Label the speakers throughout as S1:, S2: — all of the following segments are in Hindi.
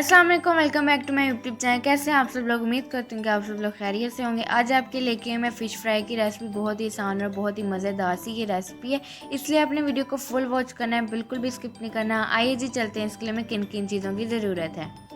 S1: अस्सलाम वालेकुम, welcome back to my YouTube channel. कैसे हैं आप सब लोग? उम्मीद करती हूँ कि आप सब लोग खैरियत से होंगे। आज आपके लेके हैं मैं फ़िश फ्राई की रेसिपी। बहुत ही आसान और बहुत ही मज़ेदार सी ये रेसिपी है, इसलिए अपने वीडियो को फुल वॉच करना है, बिल्कुल भी स्किप नहीं करना। आइए जी चलते हैं, इसके लिए हमें किन किन चीज़ों की ज़रूरत है।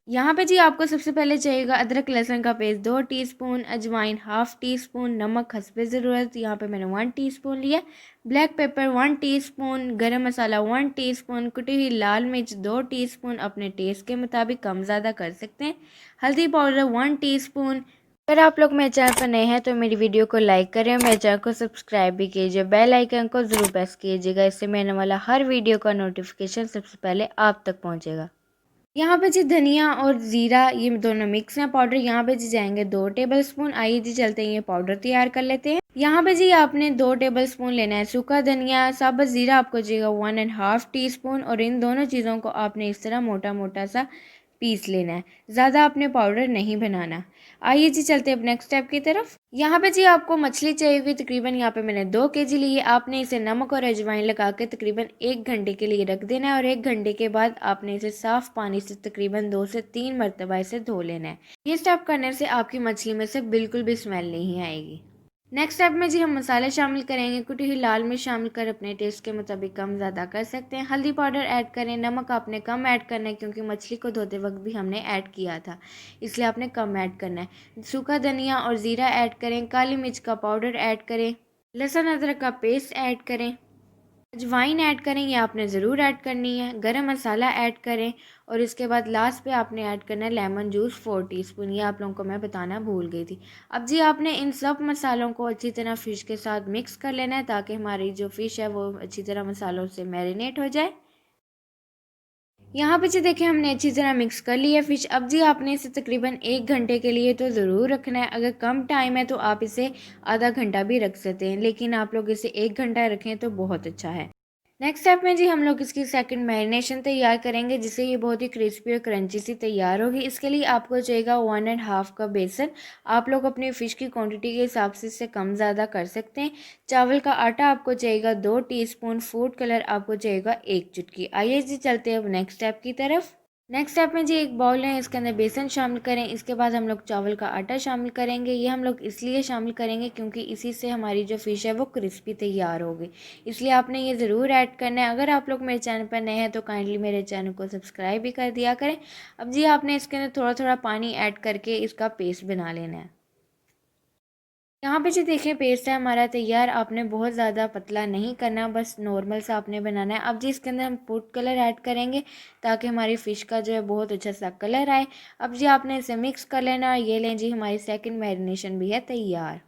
S1: यहाँ पे जी आपको सबसे पहले चाहिएगा अदरक लहसुन का पेस्ट 2 टीस्पून, अजवाइन हाफ़ टी स्पून, नमक हस्बे ज़रूरत यहाँ पे मैंने 1 टीस्पून लिया, ब्लैक पेपर 1 टीस्पून, गरम मसाला 1 टीस्पून, कुटी हुई लाल मिर्च 2 टीस्पून, अपने टेस्ट के मुताबिक कम ज़्यादा कर सकते हैं, हल्दी पाउडर 1 टीस्पून। अगर आप लोग मेरे चैनल पर नए हैं तो मेरी वीडियो को लाइक करें, मेरे चैनल को सब्सक्राइब भी कीजिए, बेल आइकन को ज़रूर प्रेस कीजिएगा, इससे मेरे वाला हर वीडियो का नोटिफिकेशन सबसे पहले आप तक पहुँचेगा। यहाँ पे जी धनिया और ज़ीरा ये दोनों मिक्स हैं पाउडर, यहाँ पे जी जाएंगे 2 टेबलस्पून। आइए जी चलते हैं ये पाउडर तैयार कर लेते हैं। यहाँ पे जी आपने 2 टेबलस्पून लेना है सूखा धनिया, साबुत ज़ीरा आपको चाहिए 1.5 टीस्पून, और इन दोनों चीज़ों को आपने इस तरह मोटा मोटा सा पीस लेना है, ज़्यादा आपने पाउडर नहीं बनाना। आइए जी चलते हैं अब नेक्स्ट स्टेप की तरफ। यहाँ पे जी आपको मछली चाहिए हुई, तकरीबन यहाँ पे मैंने 2 केजी ली है। आपने इसे नमक और अजवाइन लगा के तकरीबन 1 घंटे के लिए रख देना है, और 1 घंटे के बाद आपने इसे साफ़ पानी से तकरीबन 2 से 3 मरतबा इसे धो लेना है। ये स्टेप करने से आपकी मछली में से बिल्कुल भी स्मेल नहीं आएगी। नेक्स्ट स्टेप में जी हम मसाले शामिल करेंगे। कुटी हुई लाल मिर्च शामिल कर अपने टेस्ट के मुताबिक कम ज़्यादा कर सकते हैं। हल्दी पाउडर ऐड करें, नमक आपने कम ऐड करना है क्योंकि मछली को धोते वक्त भी हमने ऐड किया था, इसलिए आपने कम ऐड करना है। सूखा धनिया और ज़ीरा ऐड करें, काली मिर्च का पाउडर ऐड करें, लहसुन अदरक का पेस्ट ऐड करें, अजवाइन ऐड करें, ये आपने ज़रूर ऐड करनी है, गरम मसाला ऐड करें, और इसके बाद लास्ट पे आपने ऐड करना है लेमन जूस 4 टीस्पून। ये आप लोगों को मैं बताना भूल गई थी। अब जी आपने इन सब मसालों को अच्छी तरह फ़िश के साथ मिक्स कर लेना है ताकि हमारी जो फ़िश है वो अच्छी तरह मसालों से मैरिनेट हो जाए। यहाँ पे जी देखिए हमने अच्छी तरह मिक्स कर लिया है फ़िश। अब जी आपने इसे तकरीबन 1 घंटे के लिए तो ज़रूर रखना है। अगर कम टाइम है तो आप इसे आधा घंटा भी रख सकते हैं, लेकिन आप लोग इसे 1 घंटा रखें तो बहुत अच्छा है। नेक्स्ट स्टेप में जी हम लोग इसकी सेकंड मैरिनेशन तैयार करेंगे, जिससे ये बहुत ही क्रिस्पी और क्रंची सी तैयार होगी। इसके लिए आपको चाहिएगा 1.5 कप बेसन। आप लोग अपनी फ़िश की क्वांटिटी के हिसाब से इससे कम ज़्यादा कर सकते हैं। चावल का आटा आपको चाहिएगा 2 टीस्पून, फूड कलर आपको चाहिएगा 1 चुटकी। आइए जी चलते हैं अब नेक्स्ट स्टेप की तरफ। नेक्स्ट स्टेप में जी एक बाउल है, इसके अंदर बेसन शामिल करें। इसके बाद हम लोग चावल का आटा शामिल करेंगे। ये हम लोग इसलिए शामिल करेंगे क्योंकि इसी से हमारी जो फ़िश है वो क्रिस्पी तैयार होगी, इसलिए आपने ये ज़रूर ऐड करना है। अगर आप लोग मेरे चैनल पर नए हैं तो काइंडली मेरे चैनल को सब्सक्राइब भी कर दिया करें। अब जी आपने इसके अंदर थोड़ा थोड़ा पानी ऐड करके इसका पेस्ट बना लेना है। यहाँ पे जी देखिए पेस्ट है हमारा तैयार। आपने बहुत ज़्यादा पतला नहीं करना, बस नॉर्मल सा आपने बनाना है। अब जी इसके अंदर हम फूड कलर ऐड करेंगे ताकि हमारी फ़िश का जो है बहुत अच्छा सा कलर आए। अब जी आपने इसे मिक्स कर लेना, और ये लें जी हमारी सेकंड मैरिनेशन भी है तैयार।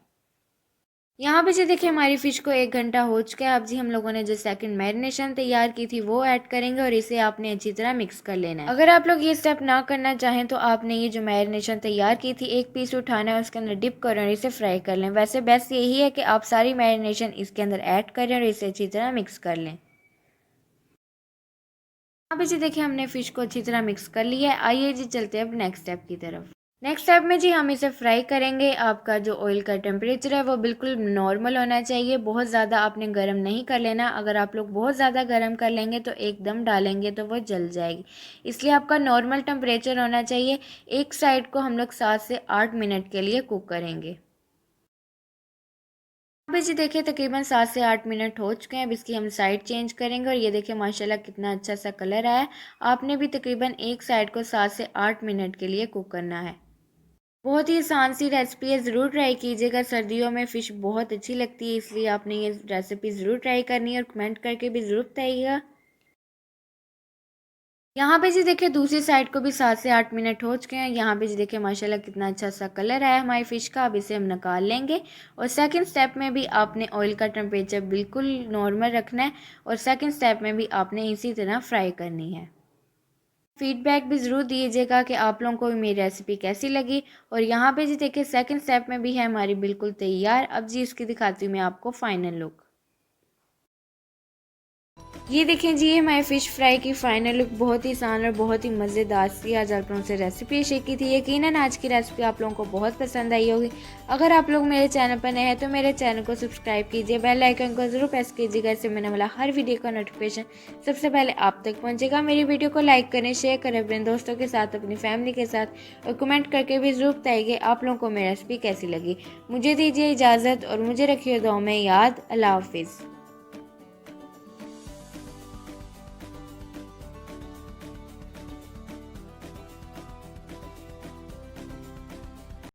S1: यहाँ पे जी देखिए हमारी फ़िश को 1 घंटा हो चुका है। अब जी हम लोगों ने जो सेकंड मैरिनेशन तैयार की थी वो ऐड करेंगे, और इसे आपने अच्छी तरह मिक्स कर लेना है। अगर आप लोग ये स्टेप ना करना चाहें तो आपने ये जो मैरिनेशन तैयार की थी एक पीस उठाना है, उसके अंदर डिप करें और इसे फ्राई कर लें। वैसे बेस्ट यही है कि आप सारी मैरिनेशन इसके अंदर ऐड करें और इसे अच्छी तरह मिक्स कर लें। यहाँ पे जी देखिए हमने फ़िश को अच्छी तरह मिक्स कर लिया है। आइए जी चलते हैं अब नेक्स्ट स्टेप की तरफ। नेक्स्ट स्टेप में जी हम इसे फ्राई करेंगे। आपका जो ऑयल का टेम्परेचर है वो बिल्कुल नॉर्मल होना चाहिए, बहुत ज़्यादा आपने गर्म नहीं कर लेना। अगर आप लोग बहुत ज़्यादा गर्म कर लेंगे तो एकदम डालेंगे तो वो जल जाएगी, इसलिए आपका नॉर्मल टेम्परेचर होना चाहिए। एक साइड को हम लोग 7 से 8 मिनट के लिए कुक करेंगे। यहाँ पे जी देखिए तकरीबन 7 से 8 मिनट हो चुके हैं। अब इसकी हम साइड चेंज करेंगे, और ये देखिए माशाल्लाह कितना अच्छा सा कलर आया है। आपने भी तकरीबन एक साइड को 7 से 8 मिनट के लिए कुक करना है। बहुत ही आसान सी रेसिपी है, ज़रूर ट्राई कीजिएगा। सर्दियों में फ़िश बहुत अच्छी लगती है, इसलिए आपने ये रेसिपी ज़रूर ट्राई करनी है, और कमेंट करके भी ज़रूर बताइएगा। यहाँ पे जी देखिए दूसरी साइड को भी 7 से 8 मिनट हो चुके हैं। यहाँ पे जी देखिए माशाल्लाह कितना अच्छा सा कलर आया हमारी फ़िश का। अब इसे हम निकाल लेंगे, और सेकंड स्टेप में भी आपने ऑयल का टेम्परेचर बिल्कुल नॉर्मल रखना है, और सेकंड स्टेप में भी आपने इसी तरह फ्राई करनी है। फीडबैक भी ज़रूर दीजिएगा कि आप लोगों को मेरी रेसिपी कैसी लगी। और यहाँ पे जी देखिए सेकंड स्टेप में भी है हमारी बिल्कुल तैयार। अब जी इसकी दिखाती हूँ मैं आपको फाइनल लुक। ये देखें जी, ये हमारे फ़िश फ्राई की फ़ाइनल लुक बहुत ही आसान और बहुत ही मज़ेदार सी आज आप लोगों से रेसिपी शेयर की थी। यकीनन आज की रेसिपी आप लोगों को बहुत पसंद आई होगी। अगर आप लोग मेरे चैनल पर नए हैं तो मेरे चैनल को सब्सक्राइब कीजिए, बेल आइकन को ज़रूर प्रेस कीजिएगा, इससे मैंने वाला हर वीडियो का नोटिफिकेशन सबसे पहले आप तक पहुँचेगा। मेरी वीडियो को लाइक करें, शेयर करें अपने दोस्तों के साथ, अपनी फैमिली के साथ, और कमेंट करके भी ज़रूर बताइए आप लोगों को मेरी रेसिपी कैसी लगी। मुझे दीजिए इजाज़त और मुझे रखिए दुआ में याद। अल्लाह हाफिज़।